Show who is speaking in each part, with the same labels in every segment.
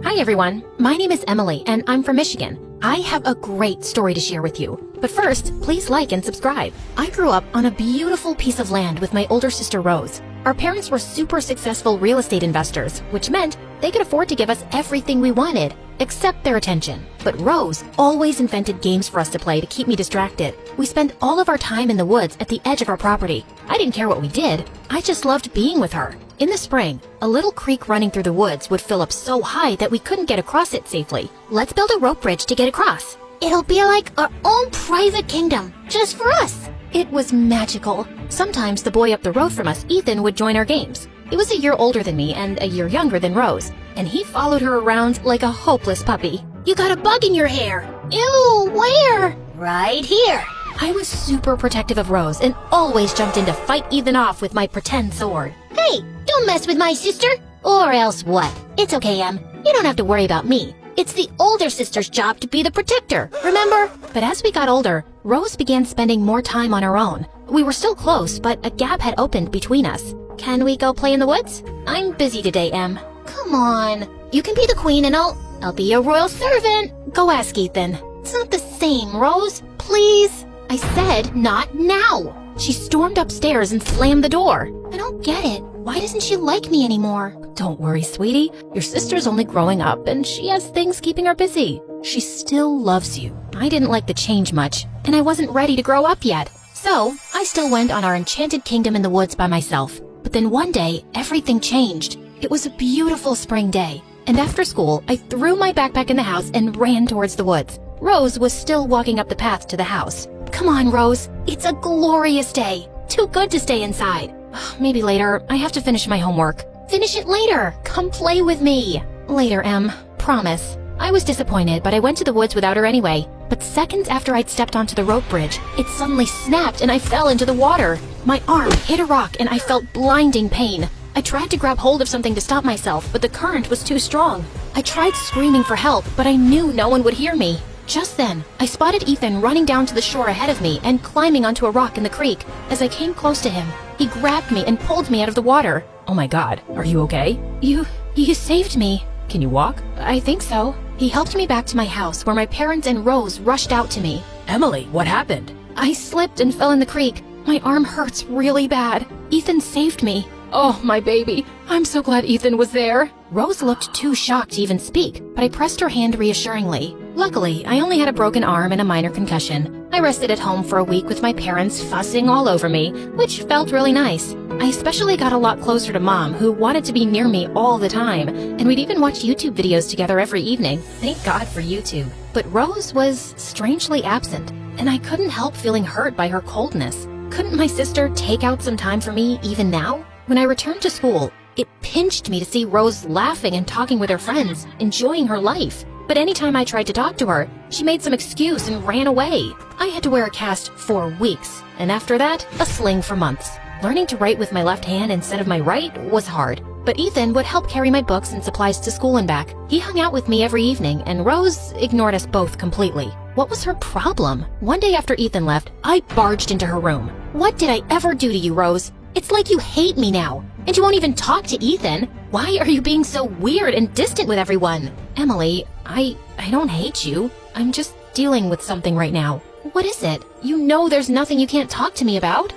Speaker 1: Hi everyone, my name is Emily and I'm from Michigan. I have a great story to share with you. But first, please like and subscribe. I grew up on a beautiful piece of land with my older sister Rose. Our parents were super successful real estate investors, which meant they could afford to give us everything we wanted, except their attention. But Rose always invented games for us to play to keep me distracted. We spent all of our time in the woods at the edge of our property. I didn't care what we did, I just loved being with her. In the spring, a little creek running through the woods would fill up so high that we couldn't get across it safely. Let's build a rope bridge to get across.
Speaker 2: It'll be like our own private kingdom, just for us.
Speaker 1: It was magical. Sometimes the boy up the road from us, Ethan, would join our games. He was a year older than me and a year younger than Rose, and he followed her around like a hopeless puppy.
Speaker 2: You got a bug in your hair. Ew, where? Right here.
Speaker 1: I was super protective of Rose and always jumped in to fight Ethan off with my pretend sword.
Speaker 2: Hey, don't mess with my sister. Or else what? It's okay, Em. You don't have to worry about me. It's the older sister's job to be the protector, remember?
Speaker 1: But as we got older, Rose began spending more time on her own. We were still close, but a gap had opened between us. Can we go play in the woods? I'm busy today, Em.
Speaker 2: Come on. You can be the queen and I'll be your royal servant.
Speaker 1: Go ask Ethan.
Speaker 2: It's not the same, Rose. Please.
Speaker 1: I said not now. She stormed upstairs and slammed the door.
Speaker 2: I don't get it. Why doesn't she like me anymore?
Speaker 1: Don't worry, sweetie. Your sister's only growing up and she has things keeping her busy. She still loves you. I didn't like the change much, and I wasn't ready to grow up yet. So, I still went on our enchanted kingdom in the woods by myself. But then one day, everything changed. It was a beautiful spring day, and after school, I threw my backpack in the house and ran towards the woods. Rose was still walking up the path to the house. Come on, Rose. It's a glorious day. Too good to stay inside. Maybe later. I have to finish my homework.
Speaker 2: Finish it later.
Speaker 1: Come play with me. Later, Em. Promise. I was disappointed, but I went to the woods without her anyway. But seconds after I'd stepped onto the rope bridge, it suddenly snapped and I fell into the water. My arm hit a rock and I felt blinding pain. I tried to grab hold of something to stop myself, but the current was too strong. I tried screaming for help, but I knew no one would hear me. Just then, I spotted Ethan running down to the shore ahead of me and climbing onto a rock in the creek. As I came close to him, he grabbed me and pulled me out of the water. Oh my God, are you okay? You saved me. Can you walk? I think so. He helped me back to my house where my parents and Rose rushed out to me.
Speaker 3: Emily, what happened?
Speaker 1: I slipped and fell in the creek. My arm hurts really bad. Ethan saved me. Oh, my baby. I'm so glad Ethan was there. Rose looked too shocked to even speak, but I pressed her hand reassuringly. Luckily, I only had a broken arm and a minor concussion. I rested at home for a week with my parents fussing all over me, which felt really nice. I especially got a lot closer to Mom, who wanted to be near me all the time, and we'd even watch YouTube videos together every evening. Thank God for YouTube. But Rose was strangely absent, and I couldn't help feeling hurt by her coldness. Couldn't my sister take out some time for me even now? When I returned to school, it pinched me to see Rose laughing and talking with her friends, enjoying her life. But anytime I tried to talk to her, she made some excuse and ran away. I had to wear a cast for weeks, and after that, a sling for months. Learning to write with my left hand instead of my right was hard. But Ethan would help carry my books and supplies to school and back. He hung out with me every evening, and Rose ignored us both completely. What was her problem? One day after Ethan left, I barged into her room. What did I ever do to you, Rose? It's like you hate me now, and you won't even talk to Ethan. Why are you being so weird and distant with everyone? Emily, I don't hate you. I'm just dealing with something right now. What is it? You know there's nothing you can't talk to me about.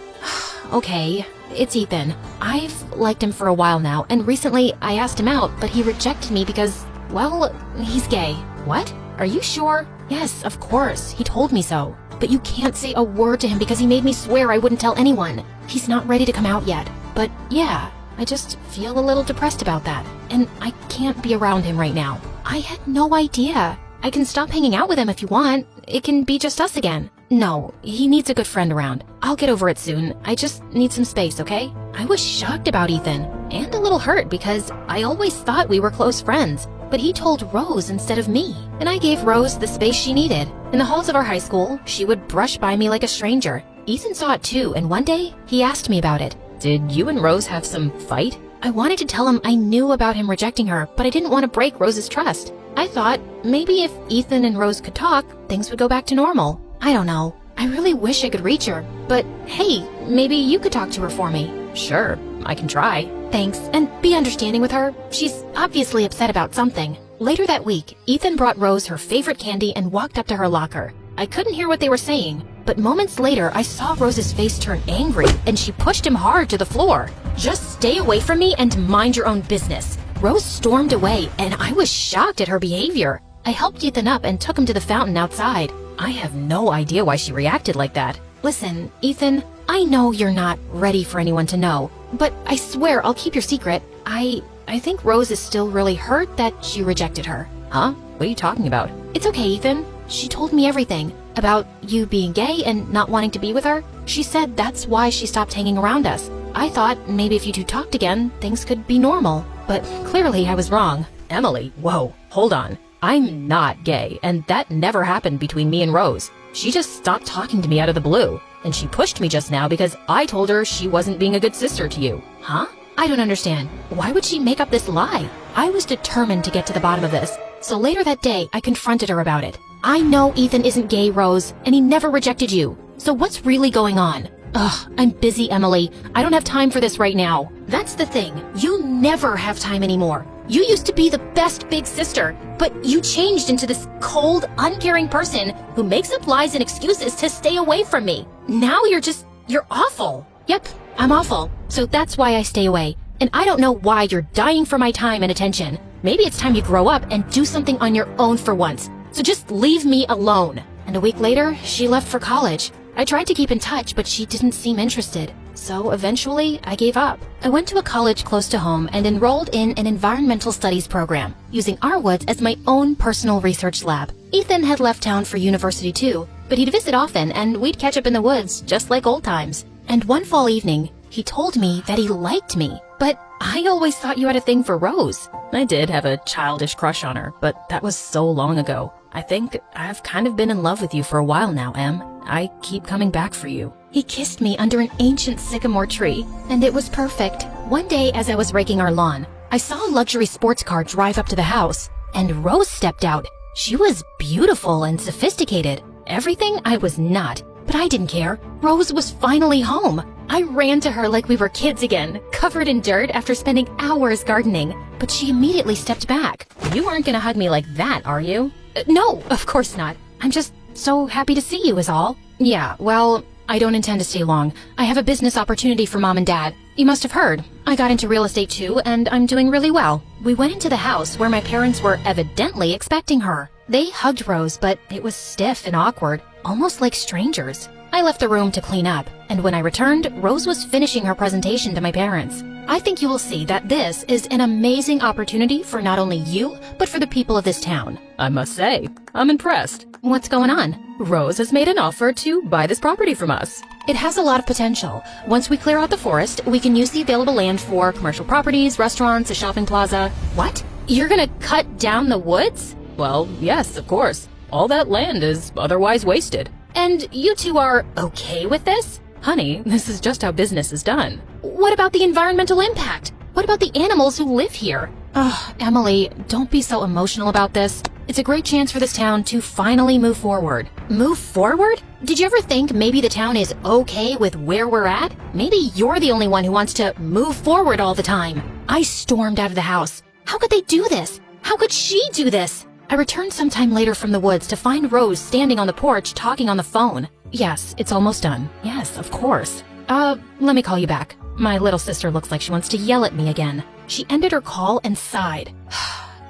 Speaker 1: Okay, it's Ethan. I've liked him for a while now, and recently I asked him out, but he rejected me because, well, he's gay. What? Are you sure? Yes, of course. He told me so. But you can't say a word to him because he made me swear I wouldn't tell anyone. He's not ready to come out yet. But yeah, I just feel a little depressed about that. And I can't be around him right now. I had no idea. I can stop hanging out with him if you want. It can be just us again. No, he needs a good friend around. I'll get over it soon. I just need some space, okay? I was shocked about Ethan, and a little hurt because I always thought we were close friends. But he told Rose instead of me, and I gave Rose the space she needed. In the halls of our high school, she would brush by me like a stranger. Ethan saw it too, and one day, he asked me about it. Did you and Rose have some fight? I wanted to tell him I knew about him rejecting her, but I didn't want to break Rose's trust. I thought maybe if Ethan and Rose could talk, things would go back to normal. I don't know. I really wish I could reach her, but hey, maybe you could talk to her for me. Sure, I can try. Thanks, and be understanding with her. She's obviously upset about something. Later that week, Ethan brought Rose her favorite candy and walked up to her locker. I couldn't hear what they were saying, but moments later I saw Rose's face turn angry and she pushed him hard to the floor. Just stay away from me and mind your own business. Rose stormed away and I was shocked at her behavior. I helped Ethan up and took him to the fountain outside. I have no idea why she reacted like that. Listen, Ethan, I know you're not ready for anyone to know, but I swear I'll keep your secret. I think Rose is still really hurt that she rejected her. Huh? What are you talking about? It's okay, Ethan. She told me everything about you being gay and not wanting to be with her. She said that's why she stopped hanging around us. I thought maybe if you two talked again, things could be normal, but clearly I was wrong. Emily, whoa, hold on. I'm not gay, and that never happened between me and Rose. She just stopped talking to me out of the blue, and she pushed me just now because I told her she wasn't being a good sister to you. Huh? I don't understand. Why would she make up this lie? I was determined to get to the bottom of this, so later that day I confronted her about it. I know Ethan isn't gay, Rose, and he never rejected you. So what's really going on? Ugh, I'm busy, Emily. I don't have time for this right now. That's the thing. You never have time anymore. You used to be the best big sister, but you changed into this cold, uncaring person who makes up lies and excuses to stay away from me. Now you're awful. Yep, I'm awful. So that's why I stay away. And I don't know why you're dying for my time and attention. Maybe it's time you grow up and do something on your own for once. So just leave me alone. And a week later, she left for college. I tried to keep in touch, but she didn't seem interested. So eventually, I gave up. I went to a college close to home and enrolled in an environmental studies program, using our woods as my own personal research lab. Ethan had left town for university too, but he'd visit often and we'd catch up in the woods, just like old times. And one fall evening, he told me that he liked me, but I always thought you had a thing for Rose. I did have a childish crush on her, but that was so long ago. I think I've kind of been in love with you for a while now, Em. I keep coming back for you. He kissed me under an ancient sycamore tree, and it was perfect. One day as I was raking our lawn, I saw a luxury sports car drive up to the house, and Rose stepped out. She was beautiful and sophisticated. Everything I was not, but I didn't care. Rose was finally home. I ran to her like we were kids again, covered in dirt after spending hours gardening, but she immediately stepped back. You aren't gonna hug me like that, are you? No, of course not. I'm just so happy to see you is all. Yeah, well, I don't intend to stay long. I have a business opportunity for Mom and Dad. You must have heard. I got into real estate too, and I'm doing really well. We went into the house where my parents were evidently expecting her. They hugged Rose, but it was stiff and awkward, almost like strangers. I left the room to clean up, and when I returned, Rose was finishing her presentation to my parents. I think you will see that this is an amazing opportunity for not only you, but for the people of this town. I must say, I'm impressed. What's going on? Rose has made an offer to buy this property from us. It has a lot of potential. Once we clear out the forest, we can use the available land for commercial properties, restaurants, a shopping plaza. What? You're gonna cut down the woods? Well, yes, of course. All that land is otherwise wasted. And you two are okay with this? Honey, this is just how business is done. What about the environmental impact? What about the animals who live here? Ugh, Emily, don't be so emotional about this. It's a great chance for this town to finally move forward. Move forward? Did you ever think maybe the town is okay with where we're at? Maybe you're the only one who wants to move forward all the time. I stormed out of the house. How could they do this? How could she do this? I returned sometime later from the woods to find Rose standing on the porch talking on the phone. Yes, it's almost done. Yes, of course. Let me call you back. My little sister looks like she wants to yell at me again. She ended her call and sighed.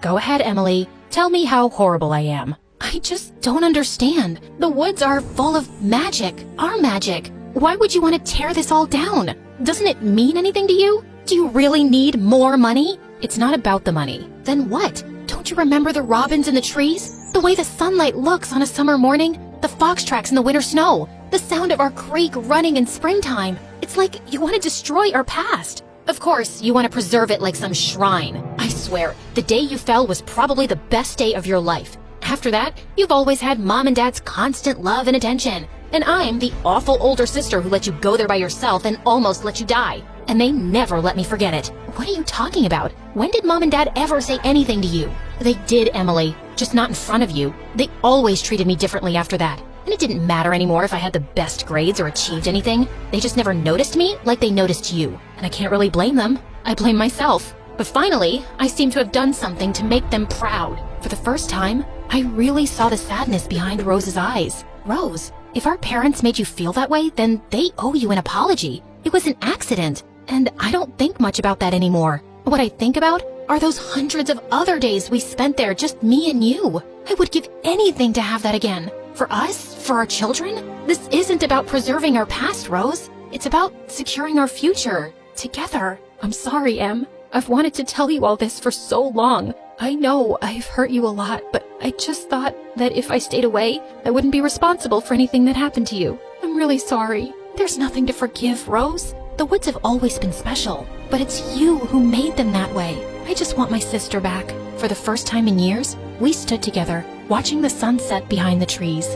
Speaker 1: Go ahead, Emily. Tell me how horrible I am. I just don't understand. The woods are full of magic. Our magic. Why would you want to tear this all down? Doesn't it mean anything to you? Do you really need more money? It's not about the money. Then what? Don't you remember the robins in the trees? The way the sunlight looks on a summer morning? The fox tracks in the winter snow? The sound of our creek running in springtime? It's like you want to destroy our past. Of course, you want to preserve it like some shrine. I swear, the day you fell was probably the best day of your life. After that, you've always had Mom and Dad's constant love and attention. And I'm the awful older sister who let you go there by yourself and almost let you die. And they never let me forget it. What are you talking about? When did Mom and Dad ever say anything to you? They did, Emily, just not in front of you. They always treated me differently after that. And it didn't matter anymore if I had the best grades or achieved anything. They just never noticed me like they noticed you. And I can't really blame them. I blame myself. But finally, I seem to have done something to make them proud. For the first time, I really saw the sadness behind Rose's eyes. Rose, if our parents made you feel that way, then they owe you an apology. It was an accident, and I don't think much about that anymore. What I think about are those hundreds of other days we spent there, just me and you. I would give anything to have that again. For us, for our children. This isn't about preserving our past, Rose. It's about securing our future. Together. I'm sorry, Em. I've wanted to tell you all this for so long. I know I've hurt you a lot, but I just thought that if I stayed away, I wouldn't be responsible for anything that happened to you. I'm really sorry. There's nothing to forgive, Rose. The woods have always been special, but it's you who made them that way. I just want my sister back. For the first time in years, we stood together, watching the sun set behind the trees.